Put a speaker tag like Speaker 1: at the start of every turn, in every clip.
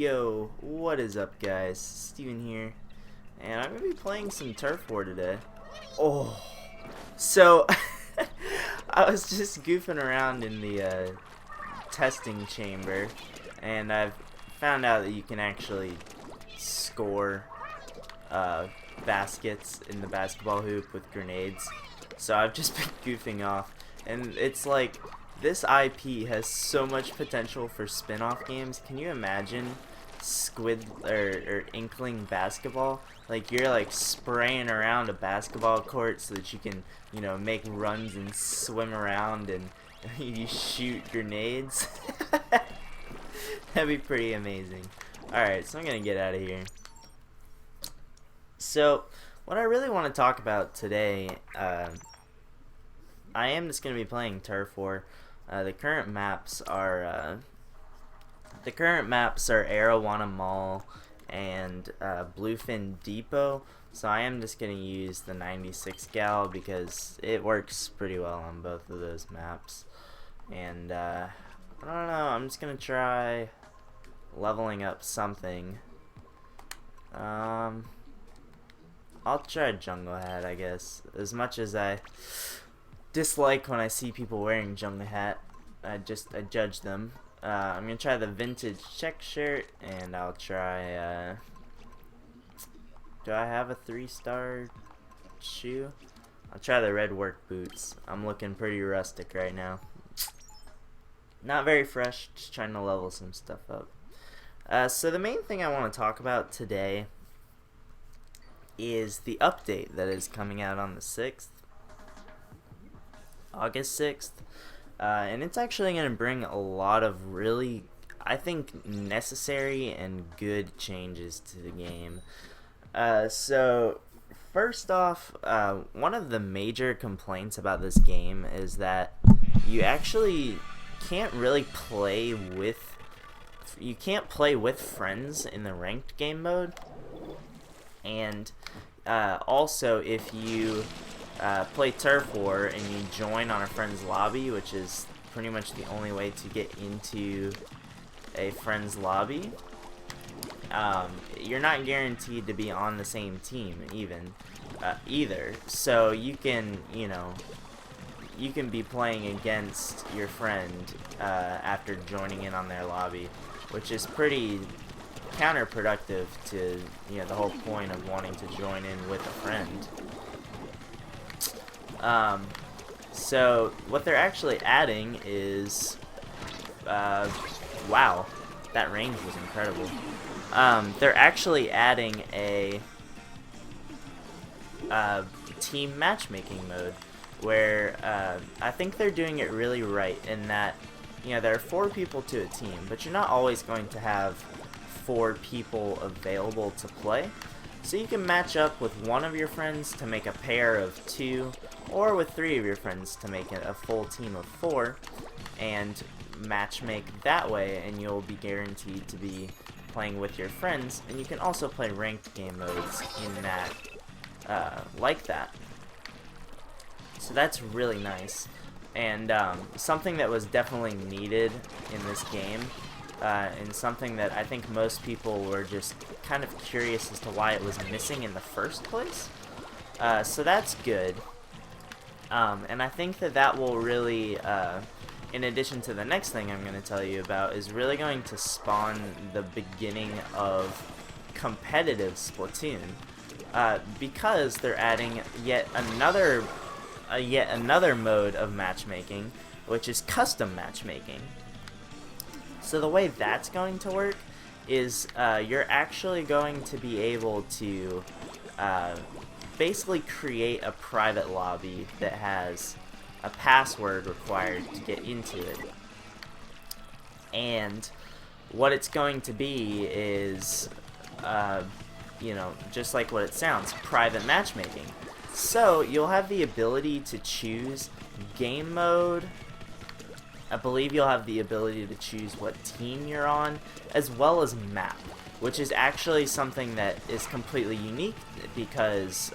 Speaker 1: Yo, what is up guys? Steven here, and I'm going to be playing some Turf War today. Oh, so I was just goofing around in the testing chamber, and I've found out that you can actually score baskets in the basketball hoop with grenades. So I've just been goofing off, and it's like, this IP has so much potential for spin-off games. Can you imagine Squid or Inkling basketball? Like, you're like spraying around a basketball court so that you can, you know, make runs and swim around and you shoot grenades. That'd be pretty amazing. Alright, so I'm gonna get out of here. So, what I really want to talk about today, I am just going to be playing Turf War. The current maps are Arowana Mall and Bluefin Depot. So I am just going to use the 96 gal because it works pretty well on both of those maps. And I don't know, I'm just going to try leveling up something. I'll try Jungle Hat, I guess. As much as I dislike when I see people wearing Jungle Hat, I judge them. I'm gonna try the vintage check shirt, and I'll try. Do I have a 3-star shoe? I'll try the red work boots. I'm looking pretty rustic right now. Not very fresh. Just trying to level some stuff up. So the main thing I want to talk about today is the update that is coming out on the 6th. August 6th, and it's actually going to bring a lot of really, I think, necessary and good changes to the game. So first off, one of the major complaints about this game is that you actually can't really play with friends in the ranked game mode, and also if you play Turf War and you join on a friend's lobby, which is pretty much the only way to get into a friend's lobby, you're not guaranteed to be on the same team either. So you can, you can be playing against your friend after joining in on their lobby, which is pretty counterproductive to the whole point of wanting to join in with a friend. So what they're actually adding is, wow, that range was incredible. They're actually adding a team matchmaking mode where I think they're doing it really right in that, there are 4 people to a team, but you're not always going to have 4 people available to play. So you can match up with one of your friends to make a pair of 2, or with 3 of your friends to make a full team of 4, and match make that way, and you'll be guaranteed to be playing with your friends. And you can also play ranked game modes in that, like that. So that's really nice, and something that was definitely needed in this game. And something that I think most people were just kind of curious as to why it was missing in the first place. So that's good. And I think that will really, in addition to the next thing I'm going to tell you about, is really going to spawn the beginning of competitive Splatoon. Because they're adding yet another mode of matchmaking, which is custom matchmaking. So the way that's going to work is you're actually going to be able to basically create a private lobby that has a password required to get into it. And what it's going to be is, just like what it sounds, private matchmaking. So you'll have the ability to choose game mode. I believe you'll have the ability to choose what team you're on, as well as map, which is actually something that is completely unique because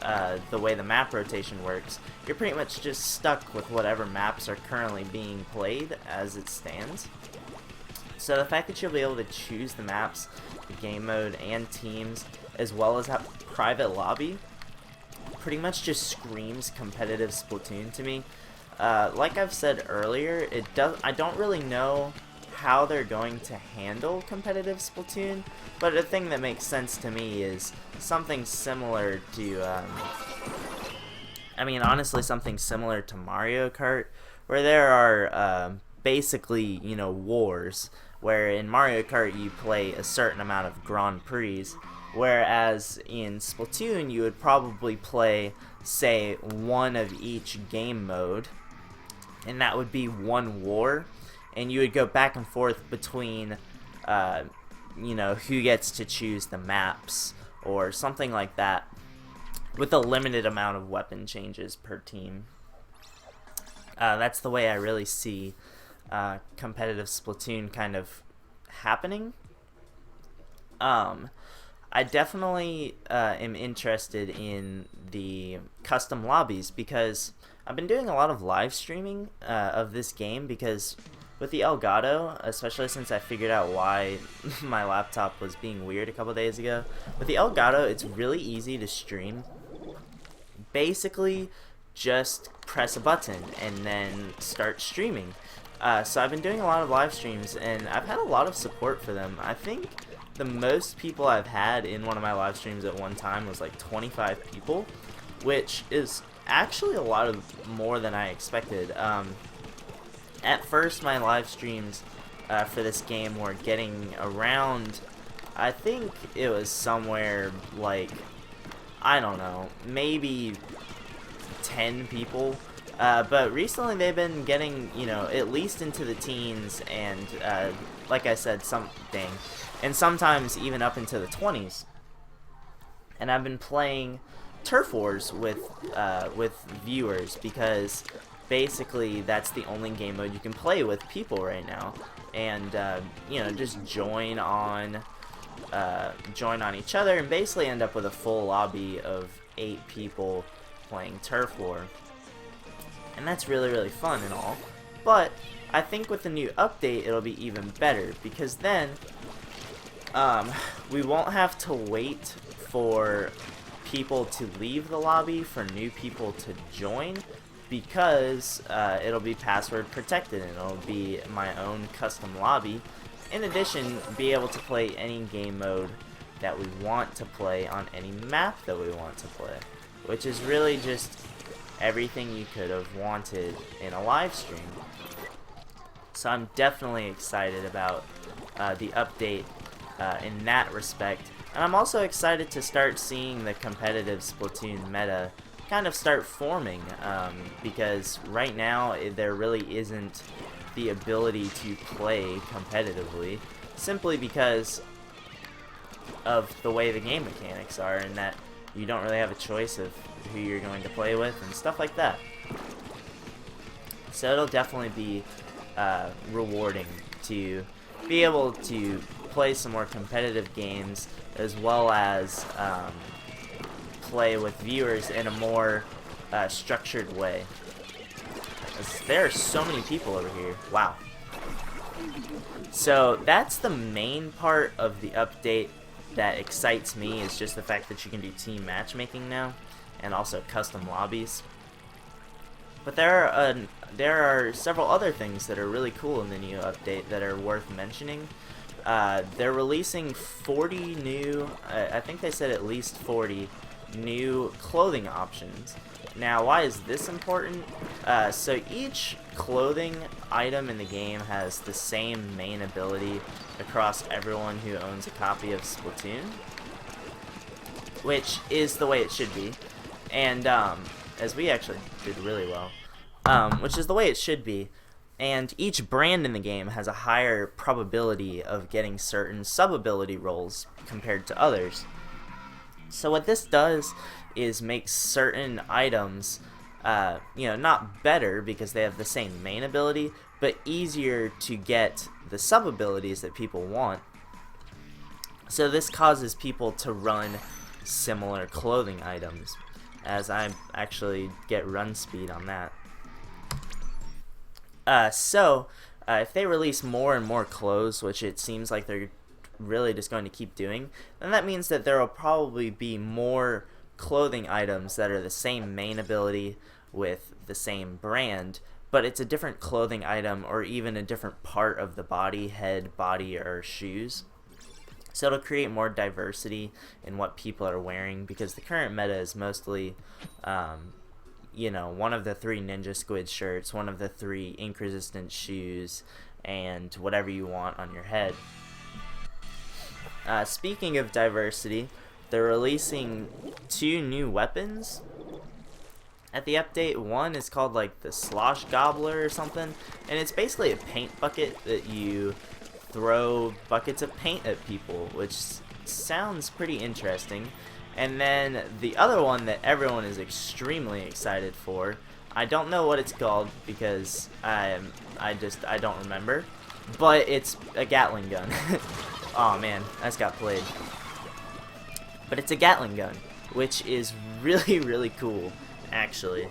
Speaker 1: the way the map rotation works, you're pretty much just stuck with whatever maps are currently being played as it stands. So the fact that you'll be able to choose the maps, the game mode, and teams, as well as have private lobby, pretty much just screams competitive Splatoon to me. Like I've said earlier, I don't really know how they're going to handle competitive Splatoon, but the thing that makes sense to me is something similar to, honestly, something similar to Mario Kart, where there are basically, wars, where in Mario Kart you play a certain amount of Grand Prix, whereas in Splatoon you would probably play, say, one of each game mode, and that would be one war, and you would go back and forth between, who gets to choose the maps, or something like that, with a limited amount of weapon changes per team. That's the way I really see competitive Splatoon kind of happening. I definitely am interested in the custom lobbies because I've been doing a lot of live streaming of this game, because with the Elgato, especially since I figured out why my laptop was being weird a couple days ago, with the Elgato it's really easy to stream. Basically just press a button and then start streaming. So I've been doing a lot of live streams and I've had a lot of support for them. I think the most people I've had in one of my live streams at one time was like 25 people, which is actually a lot of more than I expected. At first my live streams for this game were getting around, I think it was somewhere like, I don't know, maybe 10 people. But recently they've been getting, at least into the teens, and like I said, and sometimes even up into the 20s. And I've been playing Turf Wars with viewers, because basically that's the only game mode you can play with people right now. And just join on each other and basically end up with a full lobby of 8 people playing Turf War. And that's really, really fun and all. But I think with the new update it'll be even better, because then we won't have to wait for people to leave the lobby for new people to join, because it'll be password protected and it'll be my own custom lobby. In addition, be able to play any game mode that we want to play on any map that we want to play, which is really just everything you could have wanted in a live stream. So I'm definitely excited about the update in that respect, and I'm also excited to start seeing the competitive Splatoon meta kind of start forming, because right now there really isn't the ability to play competitively, simply because of the way the game mechanics are, and that you don't really have a choice of who you're going to play with and stuff like that. So it'll definitely be rewarding to be able to play some more competitive games, as well as play with viewers in a more structured way. There are so many people over here. Wow. So that's the main part of the update that excites me, is just the fact that you can do team matchmaking now, and also custom lobbies. But there are several other things that are really cool in the new update that are worth mentioning. They're releasing 40 new, I think they said at least 40 new clothing options. Now, why is this important? So each clothing item in the game has the same main ability across everyone who owns a copy of Splatoon, which is the way it should be. And as we actually did really well, which is the way it should be. And each brand in the game has a higher probability of getting certain sub-ability roles compared to others. So what this does is make certain items, not better because they have the same main ability, but easier to get the sub-abilities that people want. So this causes people to run similar clothing items, as I actually get run speed on that. if they release more and more clothes, which it seems like they're really just going to keep doing, then that means that there will probably be more clothing items that are the same main ability with the same brand, but it's a different clothing item or even a different part of the body, head, body, or shoes. So it'll create more diversity in what people are wearing, because the current meta is mostly, one of the 3 Ninja Squid shirts, one of the 3 ink resistant shoes, and whatever you want on your head. Speaking of diversity, they're releasing 2 new weapons at the update. One is called like the Slosh Gobbler or something, and it's basically a paint bucket that you throw buckets of paint at people, which sounds pretty interesting. And then the other one that everyone is extremely excited for, I don't know what it's called because I don't remember, but it's a Gatling gun. Oh man, I just got played. But it's a Gatling gun, which is really, really cool, actually.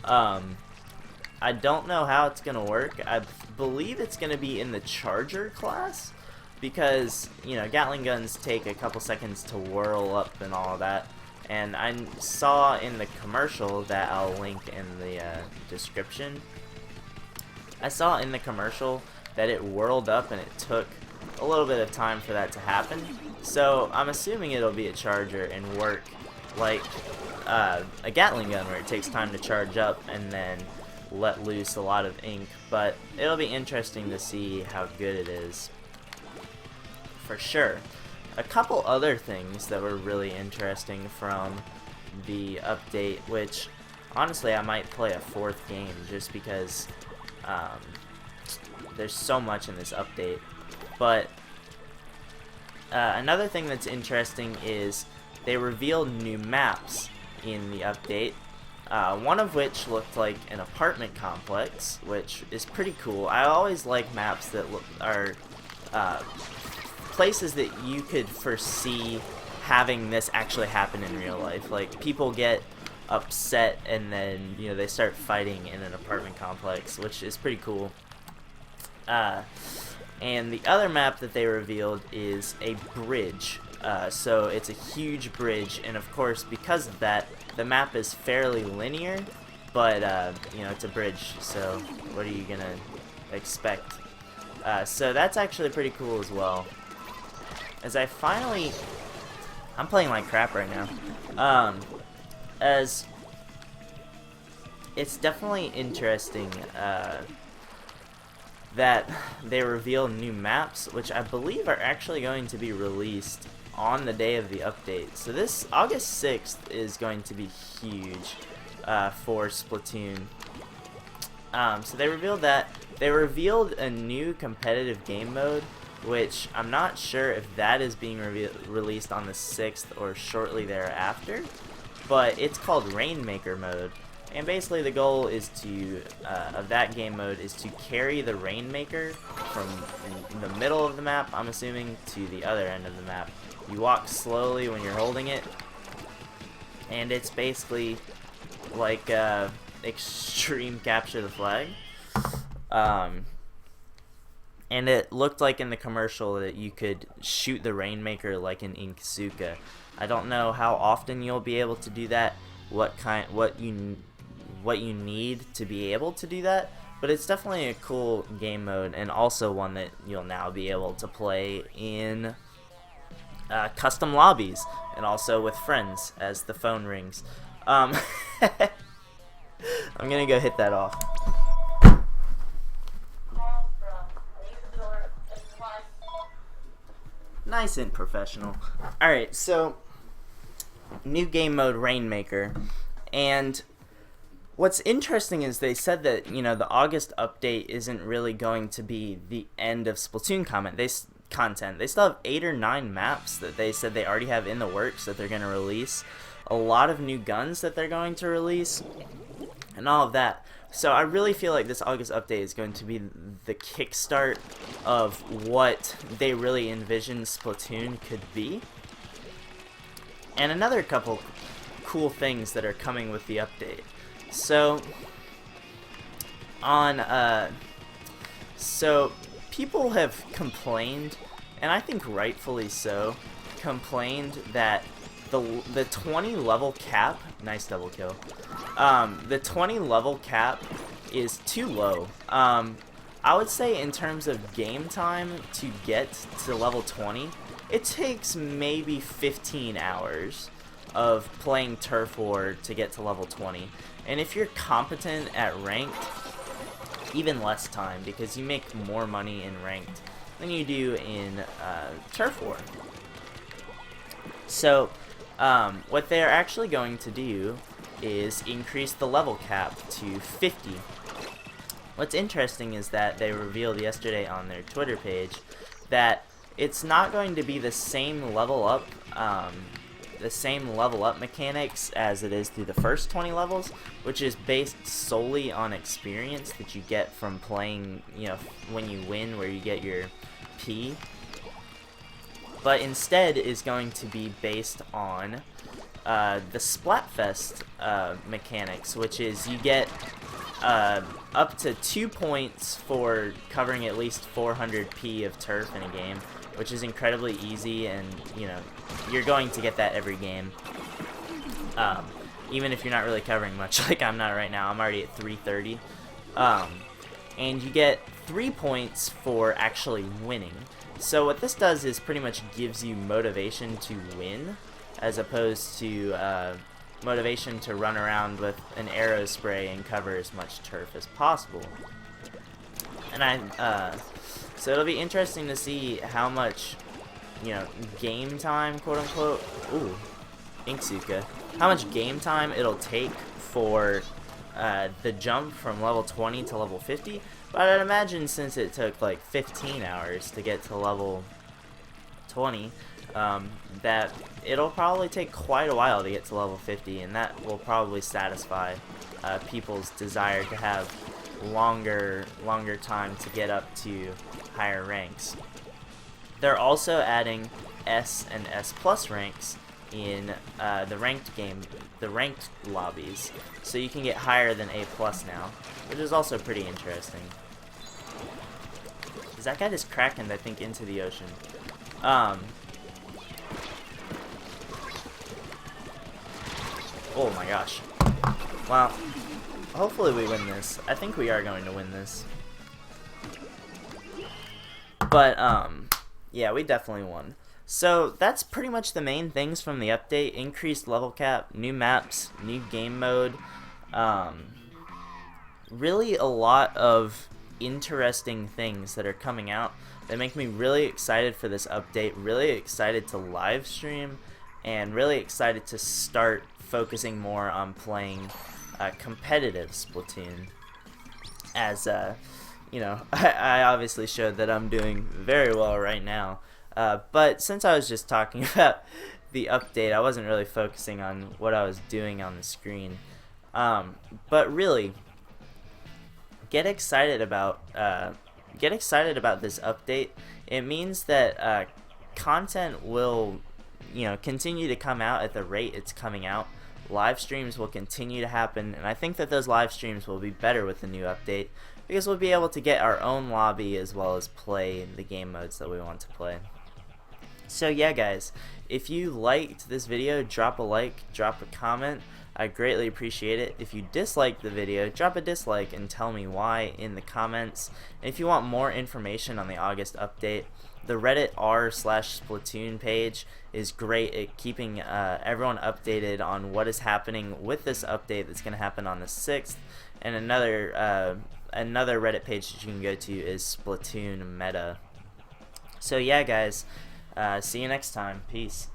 Speaker 1: I don't know how it's going to work. I believe it's going to be in the Charger class, because, Gatling guns take a couple seconds to whirl up and all of that. And I saw in the commercial that I'll link in the description, I saw in the commercial that it whirled up and it took a little bit of time for that to happen. So I'm assuming it'll be a Charger and work like a Gatling gun, where it takes time to charge up and then let loose a lot of ink. But it'll be interesting to see how good it is, for sure. A couple other things that were really interesting from the update, which honestly I might play a 4th game just because there's so much in this update. But another thing that's interesting is they revealed new maps in the update, one of which looked like an apartment complex, which is pretty cool. I always like maps that are places that you could foresee having this actually happen in real life. Like, people get upset and then they start fighting in an apartment complex, which is pretty cool. And the other map that they revealed is a bridge. So it's a huge bridge, and of course, because of that, the map is fairly linear, but it's a bridge, so what are you gonna expect? So that's actually pretty cool as well. As I'm playing like crap right now. As it's definitely interesting that they reveal new maps, which I believe are actually going to be released on the day of the update. So this August 6th is going to be huge for Splatoon. So they revealed that. They revealed a new competitive game mode, which I'm not sure if that is being released on the 6th or shortly thereafter, but it's called Rainmaker mode. And basically the goal is of that game mode is to carry the Rainmaker from the middle of the map, I'm assuming, to the other end of the map. You walk slowly when you're holding it, and it's basically like extreme capture the flag. And it looked like in the commercial that you could shoot the Rainmaker like an Inksuka. I don't know how often you'll be able to do that, what you need to be able to do that, but it's definitely a cool game mode, and also one that you'll now be able to play in custom lobbies, and also with friends as the phone rings. I'm gonna go hit that off. Nice and professional. Alright, so new game mode, Rainmaker, and what's interesting is they said that, the August update isn't really going to be the end of Splatoon content. They still have 8 or 9 maps that they said they already have in the works that they're going to release. A lot of new guns that they're going to release, and all of that. So I really feel like this August update is going to be the kickstart of what they really envision Splatoon could be. And another couple cool things that are coming with the update. So, on So people have complained, and I think rightfully so, complained that the 20 level cap, nice double kill, the 20 level cap is too low. I would say in terms of game time to get to level 20, it takes maybe 15 hours of playing Turf War to get to level 20. And if you're competent at ranked, even less time, because you make more money in ranked than you do in Turf War. So what they're actually going to do is increase the level cap to 50. What's interesting is that they revealed yesterday on their Twitter page that it's not going to be the same level up mechanics as it is through the first 20 levels, which is based solely on experience that you get from playing, you know, when you win, where you get your P, but instead is going to be based on the Splatfest mechanics, which is you get up to 2 points for covering at least 400 P of turf in a game, which is incredibly easy, and you know, you're going to get that every game. Even if you're not really covering much, like I'm not right now. I'm already at 330. And you get 3 points for actually winning. So what this does is pretty much gives you motivation to win, as opposed to motivation to run around with an arrow spray and cover as much turf as possible. And so it'll be interesting to see how much, you know, game time, quote unquote, ooh, Inksuka, how much game time it'll take for the jump from level 20 to level 50. But I'd imagine since it took like 15 hours to get to level 20, that it'll probably take quite a while to get to level 50, and that will probably satisfy people's desire to have longer time to get up to higher ranks. They're also adding S and S plus ranks in the ranked lobbies, so you can get higher than A plus now, which is also pretty interesting. That guy just krakened, I think, into the ocean. Oh my gosh. Well, hopefully we win this. I think we are going to win this. But, yeah, we definitely won. So, that's pretty much the main things from the update. Increased level cap, new maps, new game mode. Really a lot of interesting things that are coming out that make me really excited for this update, really excited to live stream, and really excited to start focusing more on playing competitive Splatoon. As you know, I obviously showed that I'm doing very well right now, but since I was just talking about the update, I wasn't really focusing on what I was doing on the screen. But really, get excited about this update. It means that content will, you know, continue to come out at the rate it's coming out. Live streams will continue to happen, and I think that those live streams will be better with the new update, because we'll be able to get our own lobby as well as play the game modes that we want to play. So yeah, guys, if you liked this video, drop a like, drop a comment. I greatly appreciate it. If you disliked the video, drop a dislike and tell me why in the comments. And if you want more information on the August update, the Reddit r/Splatoon page is great at keeping everyone updated on what is happening with this update that's going to happen on the 6th. And another Reddit page that you can go to is Splatoon Meta. So yeah, guys, see you next time. Peace.